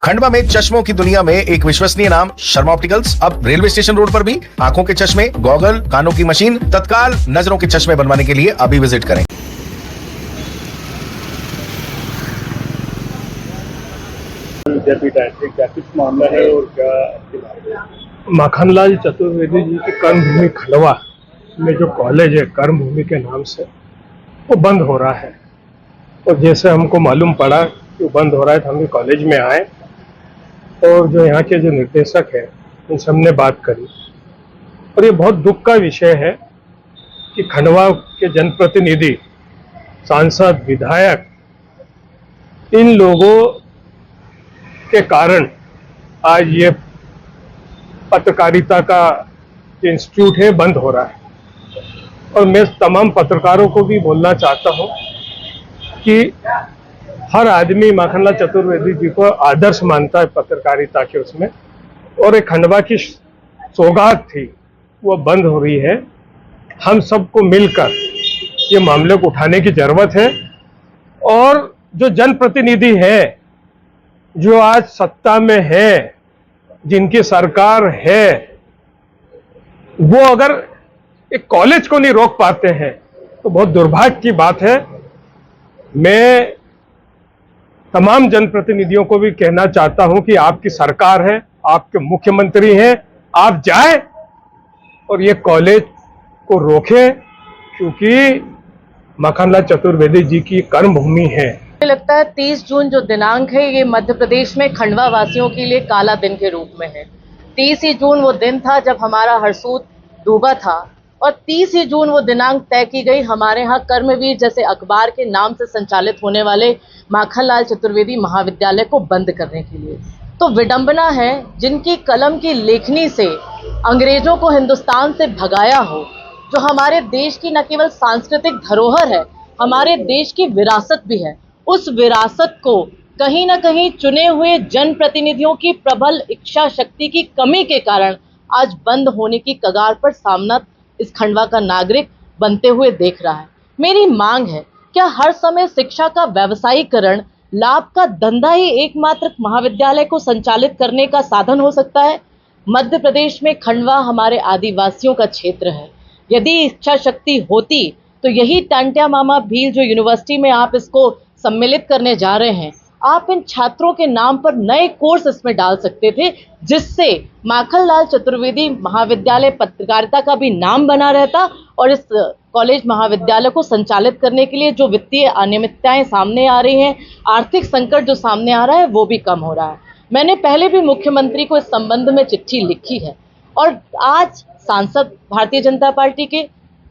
खंडवा में चश्मों की दुनिया में एक विश्वसनीय नाम शर्मा ऑप्टिकल्स अब रेलवे स्टेशन रोड पर भी आंखों के चश्मे, गॉगल, कानों की मशीन, तत्काल नजरों के चश्मे बनवाने के लिए अभी विजिट करें। विद्यापीठ है, क्या कुछ मामला है और क्या? माखनलाल चतुर्वेदी जी की कर्मभूमि खंडवा में जो कॉलेज है कर्मभूमि के नाम से, वो बंद हो रहा है। और जैसे हमको मालूम पड़ा कि वो बंद हो रहा है तो हम भी कॉलेज में आए और जो यहाँ के जो निर्देशक है उनसे हमने बात करी। और ये बहुत दुख का विषय है कि खंडवा के जनप्रतिनिधि, सांसद, विधायक, इन लोगों के कारण आज ये पत्रकारिता का जो इंस्टीट्यूट है बंद हो रहा है। और मैं तमाम पत्रकारों को भी बोलना चाहता हूँ कि हर आदमी माखनलाल चतुर्वेदी जी को आदर्श मानता है पत्रकारिता के उसमें, और एक खंडवा की सौगात थी वो बंद हो रही है। हम सबको मिलकर ये मामले को उठाने की जरूरत है। और जो जनप्रतिनिधि है, जो आज सत्ता में है, जिनकी सरकार है, वो अगर एक कॉलेज को नहीं रोक पाते हैं तो बहुत दुर्भाग्य की बात है। मैं तमाम जनप्रतिनिधियों को भी कहना चाहता हूं कि आपकी सरकार है, आपके मुख्यमंत्री हैं, आप जाएं और ये कॉलेज को रोकें, क्योंकि माखनलाल चतुर्वेदी जी की कर्मभूमि है। मुझे लगता है 30 जून जो दिनांक है, ये मध्य प्रदेश में खंडवा वासियों के लिए काला दिन के रूप में है। 30 ही जून वो दिन था जब हमारा हरसूद डूबा था, और 30 ही जून वो दिनांक तय की गई हमारे यहाँ कर्मवीर जैसे अखबार के नाम से संचालित होने वाले माखनलाल चतुर्वेदी महाविद्यालय को बंद करने के लिए। तो विडंबना है, जिनकी कलम की लेखनी से अंग्रेजों को हिंदुस्तान से भगाया हो, जो हमारे देश की न केवल सांस्कृतिक धरोहर है, हमारे देश की विरासत भी है, उस विरासत को कहीं ना कहीं चुने हुए जनप्रतिनिधियों की प्रबल इच्छा शक्ति की कमी के कारण आज बंद होने की कगार पर सामना इस खंडवा का नागरिक बनते हुए देख रहा है। मेरी मांग है, क्या हर समय शिक्षा का व्यवसायीकरण, लाभ का धंधा ही एकमात्र महाविद्यालय को संचालित करने का साधन हो सकता है? मध्य प्रदेश में खंडवा हमारे आदिवासियों का क्षेत्र है। यदि इच्छा शक्ति होती तो यही टांटिया मामा भील जो यूनिवर्सिटी में आप इसको सम्मिलित करने जा रहे हैं, आप इन छात्रों के नाम पर नए कोर्स इसमें डाल सकते थे, जिससे माखनलाल चतुर्वेदी महाविद्यालय पत्रकारिता का भी नाम बना रहता और इस कॉलेज महाविद्यालय को संचालित करने के लिए जो वित्तीय अनियमितताएं सामने आ रही हैं, आर्थिक संकट जो सामने आ रहा है, वो भी कम हो रहा है। मैंने पहले भी मुख्यमंत्री को इस संबंध में चिट्ठी लिखी है, और आज सांसद भारतीय जनता पार्टी के,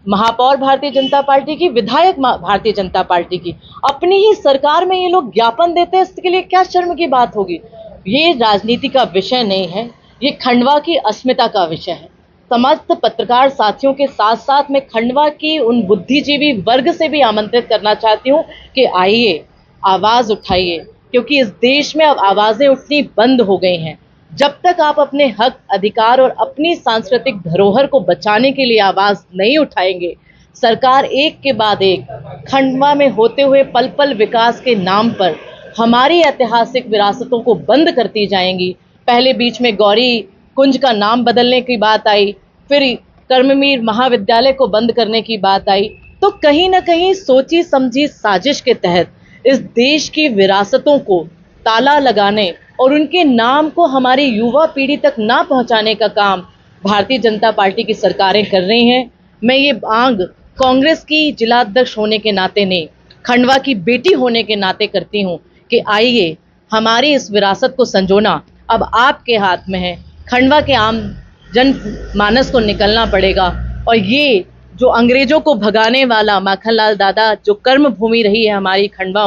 महापौर भारतीय जनता पार्टी की, विधायक भारतीय जनता पार्टी की, अपनी ही सरकार में ये लोग ज्ञापन देते हैं। इसके लिए क्या शर्म की बात होगी? ये राजनीति का विषय नहीं है, ये खंडवा की अस्मिता का विषय है। समस्त पत्रकार साथियों के साथ साथ मैं खंडवा की उन बुद्धिजीवी वर्ग से भी आमंत्रित करना चाहती हूँ कि आइए, आवाज उठाइए, क्योंकि इस देश में अब आवाजें उठनी बंद हो गई हैं। जब तक आप अपने हक, अधिकार और अपनी सांस्कृतिक धरोहर को बचाने के लिए आवाज नहीं उठाएंगे, सरकार एक के बाद एक खंडवा में होते हुए पल पल विकास के नाम पर हमारी ऐतिहासिक विरासतों को बंद करती जाएंगी। पहले बीच में गौरी कुंज का नाम बदलने की बात आई, फिर कर्मवीर महाविद्यालय को बंद करने की बात आई। तो कहीं ना कहीं सोची समझी साजिश के तहत इस देश की विरासतों को ताला लगाने और उनके नाम को हमारी युवा पीढ़ी तक ना पहुंचाने का काम भारतीय जनता पार्टी की सरकारें कर रही हैं। मैं ये मांग कांग्रेस की जिलाध्यक्ष होने के नाते नहीं, खंडवा की बेटी होने के नाते करती हूँ कि आइए, हमारी इस विरासत को संजोना अब आपके हाथ में है। खंडवा के आम जन मानस को निकलना पड़ेगा, और ये जो अंग्रेजों को भगाने वाला माखनलाल दादा जो कर्म भूमि रही है हमारी खंडवा,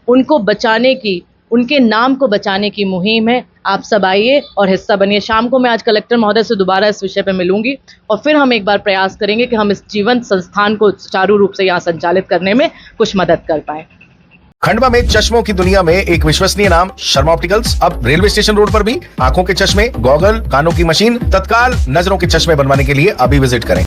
उनको बचाने की, उनके नाम को बचाने की मुहिम है। आप सब आइए और हिस्सा बनिए। शाम को मैं आज कलेक्टर महोदय से दोबारा इस विषय पर मिलूंगी और फिर हम एक बार प्रयास करेंगे कि हम इस जीवंत संस्थान को सुचारू रूप से यहाँ संचालित करने में कुछ मदद कर पाए। खंडवा में चश्मों की दुनिया में एक विश्वसनीय नाम शर्मा ऑप्टिकल्स अब रेलवे स्टेशन रोड पर भी आंखों के चश्मे, गॉगल, कानों की मशीन, तत्काल नजरों के चश्मे बनवाने के लिए अभी विजिट करें।